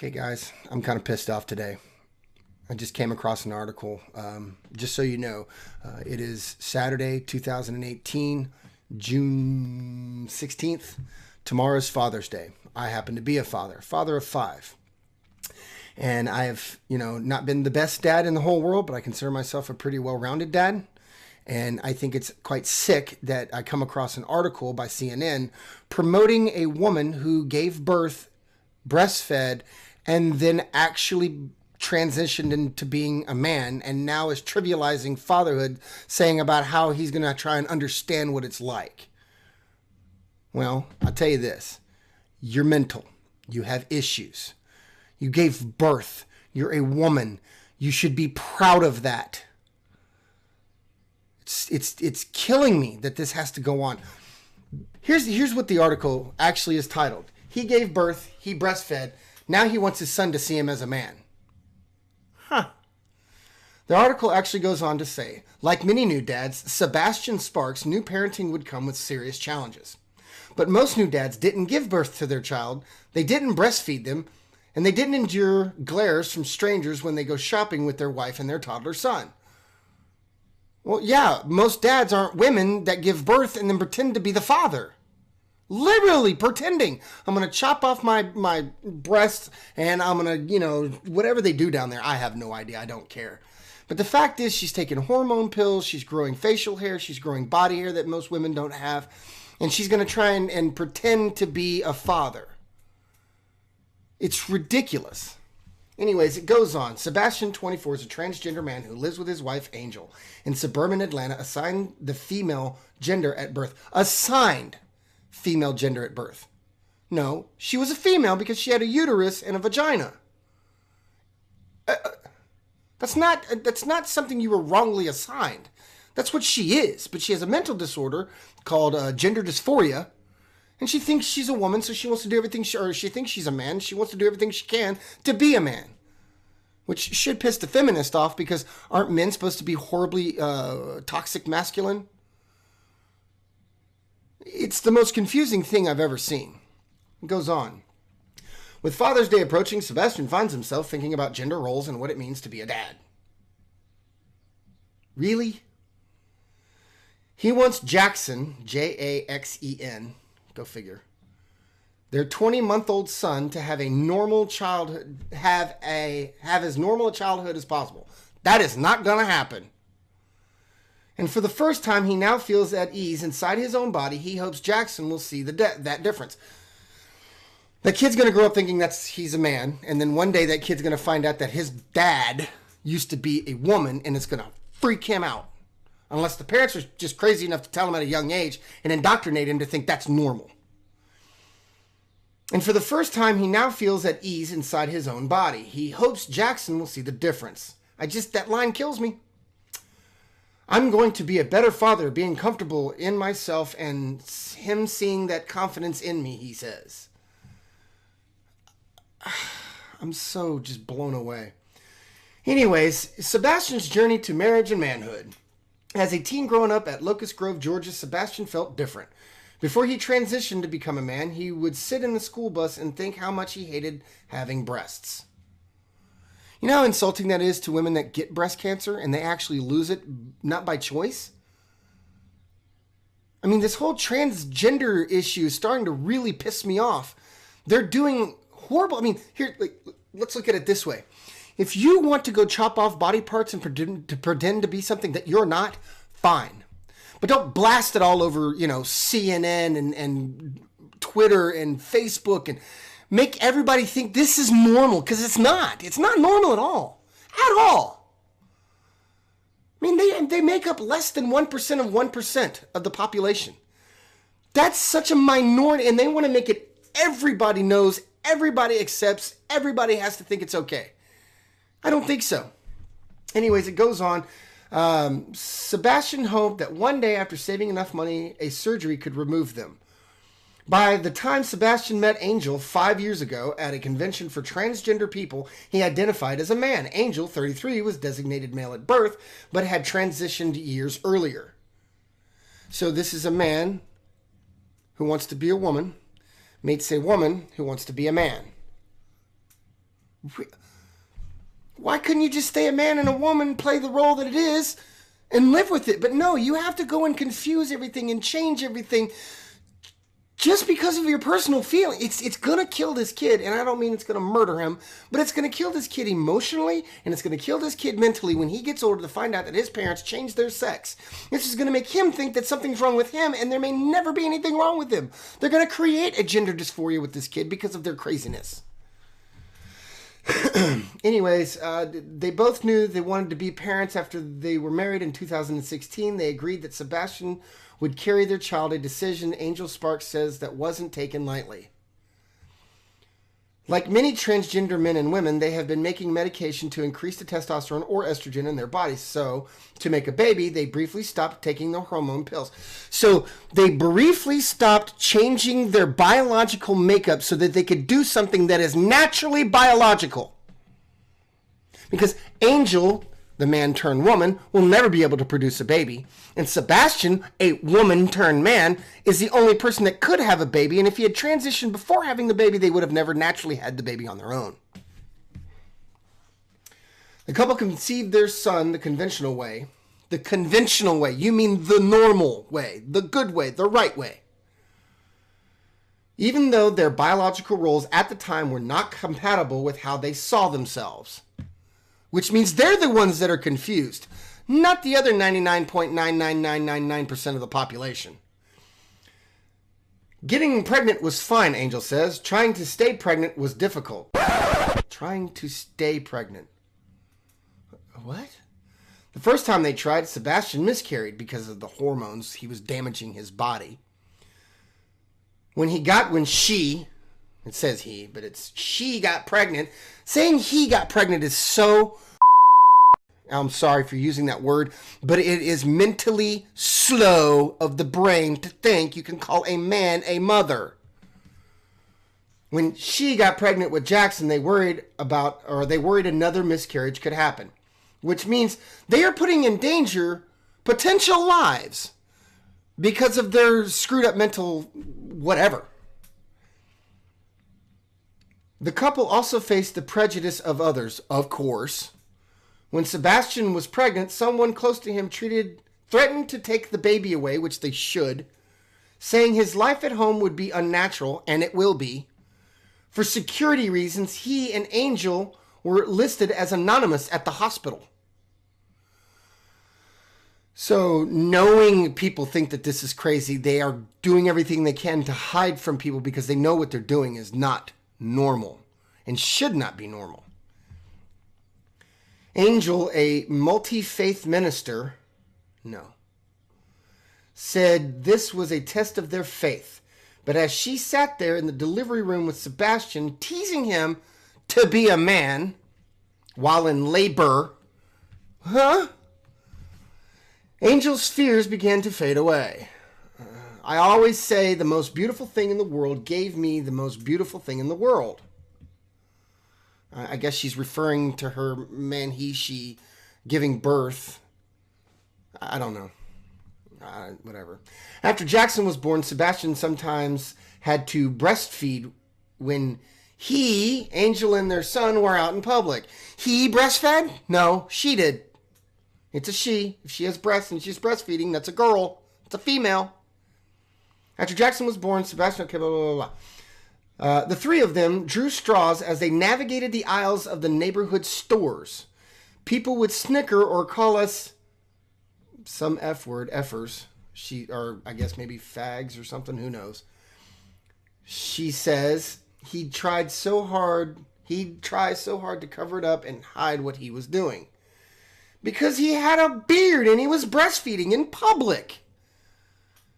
Okay, guys, I'm kind of pissed off today. I just came across an article. Just so you know, it is Saturday, 2018, June 16th. Tomorrow's Father's Day. I happen to be a father of five. And I have, not been the best dad in the whole world, but I consider myself a pretty well-rounded dad. And I think it's quite sick that I come across an article by CNN promoting a woman who gave birth, breastfed, and then actually transitioned into being a man and now is trivializing fatherhood, saying about how he's going to try and understand what it's like. Well, I'll tell you this. You're mental. You have issues. You gave birth. You're a woman. You should be proud of that. It's killing me that this has to go on. Here's what the article actually is titled. He gave birth, he breastfed, now he wants his son to see him as a man. Huh. The article actually goes on to say, like many new dads, Sebastian Sparks knew parenting would come with serious challenges. But most new dads didn't give birth to their child, they didn't breastfeed them, and they didn't endure glares from strangers when they go shopping with their wife and their toddler son. Well, yeah, most dads aren't women that give birth and then pretend to be the father. Literally pretending. I'm going to chop off my breasts and I'm going to, whatever they do down there. I have no idea. I don't care. But the fact is she's taking hormone pills. She's growing facial hair. She's growing body hair that most women don't have. And she's going to try and pretend to be a father. It's ridiculous. Anyways, it goes on. Sebastian, 24, is a transgender man who lives with his wife, Angel, in suburban Atlanta, assigned the female gender at birth. Assigned female gender at birth. No, she was a female because she had a uterus and a vagina. That's not something you were wrongly assigned. That's what she is. But she has a mental disorder called gender dysphoria. And she thinks she's a woman, so she wants to do everything, or she thinks she's a man. She wants to do everything she can to be a man. Which should piss the feminist off, because aren't men supposed to be horribly toxic masculine? It's the most confusing thing I've ever seen. It goes on. With Father's Day approaching, Sebastian finds himself thinking about gender roles and what it means to be a dad. Really? He wants Jackson, Jaxen, go figure, their 20-month-old son to have a normal childhood, have as normal a childhood as possible. That is not going to happen. And for the first time, he now feels at ease inside his own body. He hopes Jackson will see that difference. That kid's going to grow up thinking he's a man, and then one day that kid's going to find out that his dad used to be a woman, and it's going to freak him out. Unless the parents are just crazy enough to tell him at a young age and indoctrinate him to think that's normal. And for the first time, he now feels at ease inside his own body. He hopes Jackson will see the difference. That line kills me. I'm going to be a better father, being comfortable in myself and him seeing that confidence in me, he says. I'm so just blown away. Anyways, Sebastian's journey to marriage and manhood. As a teen growing up at Locust Grove, Georgia, Sebastian felt different. Before he transitioned to become a man, he would sit in the school bus and think how much he hated having breasts. You know how insulting that is to women that get breast cancer and they actually lose it, not by choice? I mean, this whole transgender issue is starting to really piss me off. They're doing horrible. I mean, here, let's look at it this way. If you want to go chop off body parts and pretend to be something that you're not, fine. But don't blast it all over, CNN and Twitter and Facebook and make everybody think this is normal, because it's not. It's not normal at all. At all. I mean, they make up less than 1% of 1% of the population. That's such a minority, and they want to make it everybody knows, everybody accepts, everybody has to think it's okay. I don't think so. Anyways, it goes on. Sebastian hoped that one day, after saving enough money, a surgery could remove them. By the time Sebastian met Angel 5 years ago at a convention for transgender people, he identified as a man. Angel, 33, was designated male at birth, but had transitioned years earlier. So this is a man who wants to be a woman meets a woman who wants to be a man. Why couldn't you just stay a man and a woman, play the role that it is, and live with it? But no, you have to go and confuse everything and change everything just because of your personal feeling. It's going to kill this kid, and I don't mean it's going to murder him, but it's going to kill this kid emotionally, and it's going to kill this kid mentally when he gets older to find out that his parents changed their sex. This is going to make him think that something's wrong with him, and there may never be anything wrong with him. They're going to create a gender dysphoria with this kid because of their craziness. Anyways, they both knew they wanted to be parents after they were married in 2016. They agreed that Sebastian would carry their child, a decision Angel Sparks says that wasn't taken lightly. Like many transgender men and women, they have been making medication to increase the testosterone or estrogen in their bodies. So, to make a baby, they briefly stopped taking the hormone pills. So, they briefly stopped changing their biological makeup so that they could do something that is naturally biological. Because Angel, the man turned woman, will never be able to produce a baby. And Sebastian, a woman turned man, is the only person that could have a baby. And if he had transitioned before having the baby, they would have never naturally had the baby on their own. The couple conceived their son the conventional way. The conventional way. You mean the normal way, the good way, the right way. Even though their biological roles at the time were not compatible with how they saw themselves. Which means they're the ones that are confused, not the other 99.99999% of the population. Getting pregnant was fine, Angel says. Trying to stay pregnant was difficult. Trying to stay pregnant. What? The first time they tried, Sebastian miscarried because of the hormones. He was damaging his body. When she, it says he, but it's she got pregnant. Saying he got pregnant is so... I'm sorry for using that word, but it is mentally slow of the brain to think you can call a man a mother. When she got pregnant with Jackson, they worried another miscarriage could happen, which means they are putting in danger potential lives because of their screwed up mental whatever. The couple also faced the prejudice of others, of course. When Sebastian was pregnant, someone close to him threatened to take the baby away, which they should, saying his life at home would be unnatural, and it will be. For security reasons, he and Angel were listed as anonymous at the hospital. So, knowing people think that this is crazy, they are doing everything they can to hide from people because they know what they're doing is not normal and should not be normal. Angel, a multi-faith minister, said this was a test of their faith. But as she sat there in the delivery room with Sebastian, teasing him to be a man while in labor, Angel's fears began to fade away. I always say the most beautiful thing in the world gave me the most beautiful thing in the world. I guess she's referring to her man, he, she, giving birth. I don't know. Whatever. After Jackson was born, Sebastian sometimes had to breastfeed when he, Angel, and their son were out in public. He breastfed? No, she did. It's a she. If she has breasts and she's breastfeeding, that's a girl. It's a female. After Jackson was born, Sebastian... Okay, blah, blah, blah, blah. The three of them drew straws as they navigated the aisles of the neighborhood stores. People would snicker or call us some F word, F'ers. Or I guess maybe fags or something, who knows. She says he'd try so hard to cover it up and hide what he was doing. Because he had a beard and he was breastfeeding in public.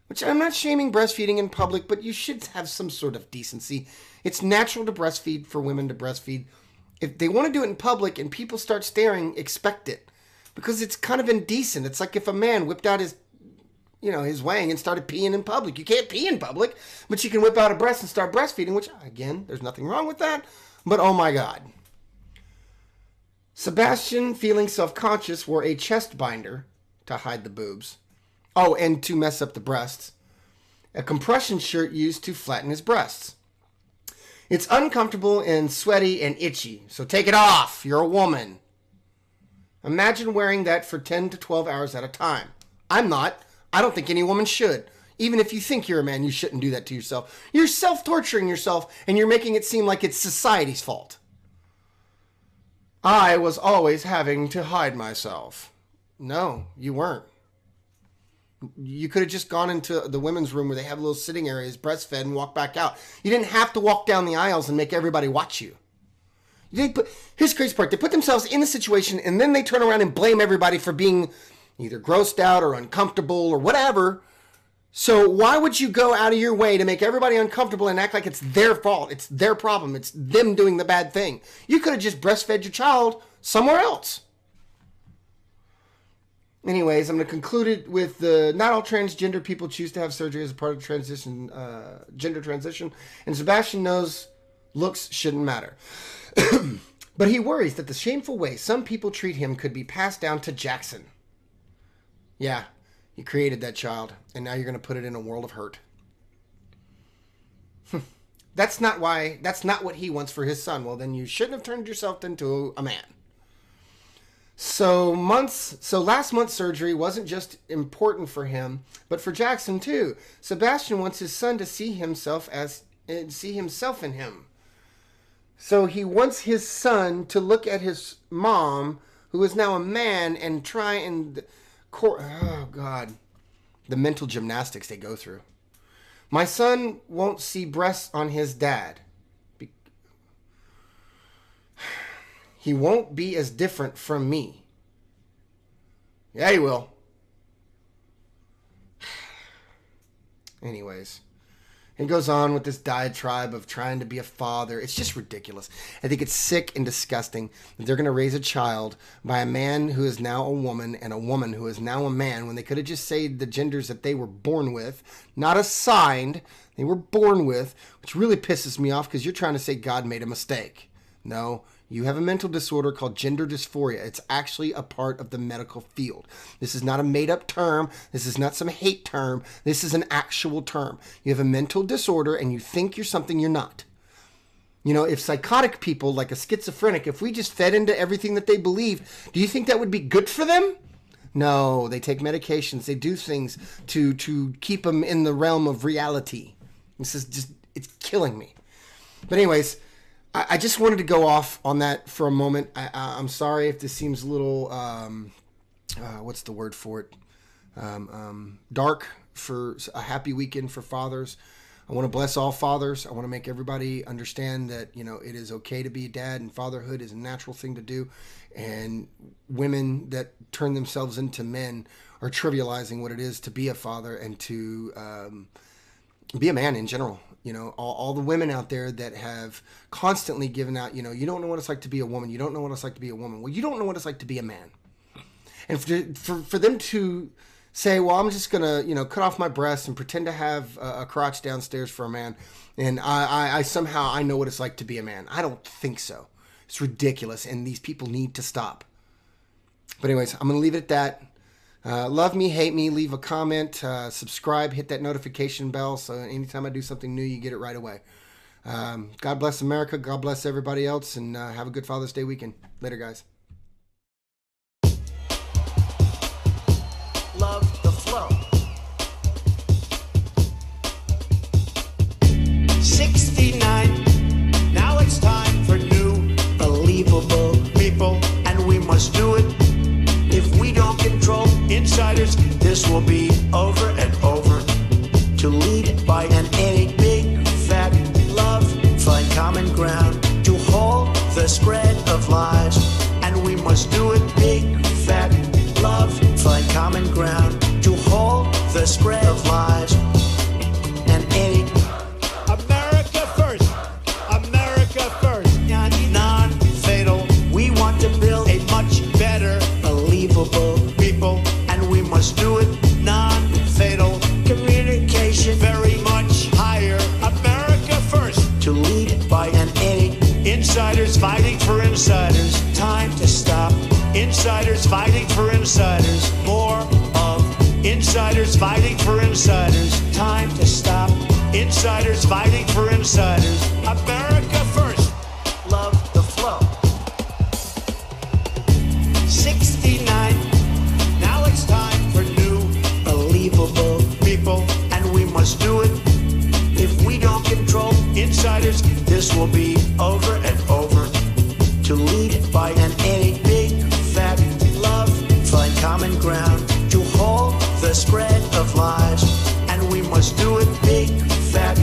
Which I'm not shaming breastfeeding in public, but you should have some sort of decency. It's natural to breastfeed, for women to breastfeed. If they want to do it in public and people start staring, expect it. Because it's kind of indecent. It's like if a man whipped out his wang and started peeing in public. You can't pee in public, but you can whip out a breast and start breastfeeding, which, again, there's nothing wrong with that. But oh my God. Sebastian, feeling self-conscious, wore a chest binder to hide the boobs. Oh, and to mess up the breasts. A compression shirt used to flatten his breasts. It's uncomfortable and sweaty and itchy, so take it off. You're a woman. Imagine wearing that for 10 to 12 hours at a time. I'm not. I don't think any woman should. Even if you think you're a man, you shouldn't do that to yourself. You're self-torturing yourself, and you're making it seem like it's society's fault. I was always having to hide myself. No, you weren't. You could have just gone into the women's room where they have little sitting areas, breastfed, and walk back out. You didn't have to walk down the aisles and make everybody watch you. Here's the crazy part. They put themselves in the situation, and then they turn around and blame everybody for being either grossed out or uncomfortable or whatever. So why would you go out of your way to make everybody uncomfortable and act like it's their fault? It's their problem. It's them doing the bad thing. You could have just breastfed your child somewhere else. Anyways, I'm going to conclude it with not all transgender people choose to have surgery as a part of gender transition. And Sebastian knows looks shouldn't matter. But he worries that the shameful way some people treat him could be passed down to Jackson. Yeah, you created that child, and now you're going to put it in a world of hurt. That's not what he wants for his son. Well, then you shouldn't have turned yourself into a man. So last month's surgery wasn't just important for him, but for Jackson too. Sebastian wants his son to see himself in him. So he wants his son to look at his mom, who is now a man, and try and oh God, the mental gymnastics they go through. My son won't see breasts on his dad. He won't be as different from me. Yeah, he will. Anyways, it goes on with this diatribe of trying to be a father. It's just ridiculous. I think it's sick and disgusting that they're going to raise a child by a man who is now a woman and a woman who is now a man when they could have just said the genders that they were born with, not assigned, they were born with, which really pisses me off because you're trying to say God made a mistake. No, you have a mental disorder called gender dysphoria. It's actually a part of the medical field. This is not a made-up term. This is not some hate term. This is an actual term. You have a mental disorder and you think you're something you're not. You know, if psychotic people, like a schizophrenic, if we just fed into everything that they believe, do you think that would be good for them? No, they take medications. They do things to keep them in the realm of reality. This is just, it's killing me. But anyways, I just wanted to go off on that for a moment. I'm sorry if this seems a little, what's the word for it? Dark for a happy weekend for fathers. I want to bless all fathers. I want to make everybody understand that, you know, it is okay to be a dad and fatherhood is a natural thing to do. And women that turn themselves into men are trivializing what it is to be a father and to be a man in general. You know, all the women out there that have constantly given out, you know, you don't know what it's like to be a woman. You don't know what it's like to be a woman. Well, you don't know what it's like to be a man. And for them to say, well, I'm just going to, you know, cut off my breasts and pretend to have a crotch downstairs for a man. And I somehow I know what it's like to be a man. I don't think so. It's ridiculous. And these people need to stop. But anyways, I'm going to leave it at that. Love me, hate me, leave a comment, subscribe, hit that notification bell so anytime I do something new, you get it right away. God bless America. God bless everybody else, and have a good Father's Day weekend. Later, guys. Love the flow. 69. Now it's time for new, believable people, and we must do it. If we don't control insiders, this will be over and over. To lead by an any big fat love, find common ground to hold the spread of lies, and we must do it big fat love, find common ground to hold the spread of lies, and any America first, America first, non-fatal. We want to build a much better, believable people, and we must do it non-fatal. Communication very much higher. America first. To lead by an any insiders fighting for insiders. Time to stop. Insiders fighting for insiders. More of insiders fighting for insiders. Time to stop. Insiders fighting for insiders. America first. Love the flow. 69. Now it's time for new, believable people, and we must do it. If we don't control insiders, this will be over and over. To lead by an any big fat love, find common ground to hold the spread of lies, and we must do it big fat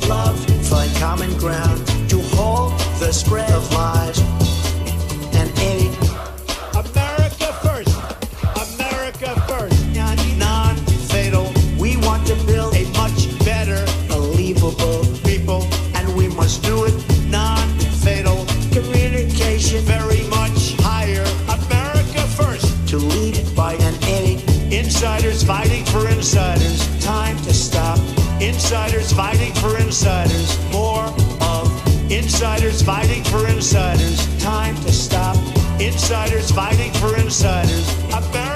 love, find common ground to hold the spread of lies, and any America first, America first, non-fatal. We want to build a much better, believable people, and we must do it non-fatal. Communication very much higher. America first. To lead by an any. Insiders fighting for insiders. Time to stop. Insiders fighting for insiders. More of insiders fighting for insiders. Time to stop. Insiders fighting for insiders. America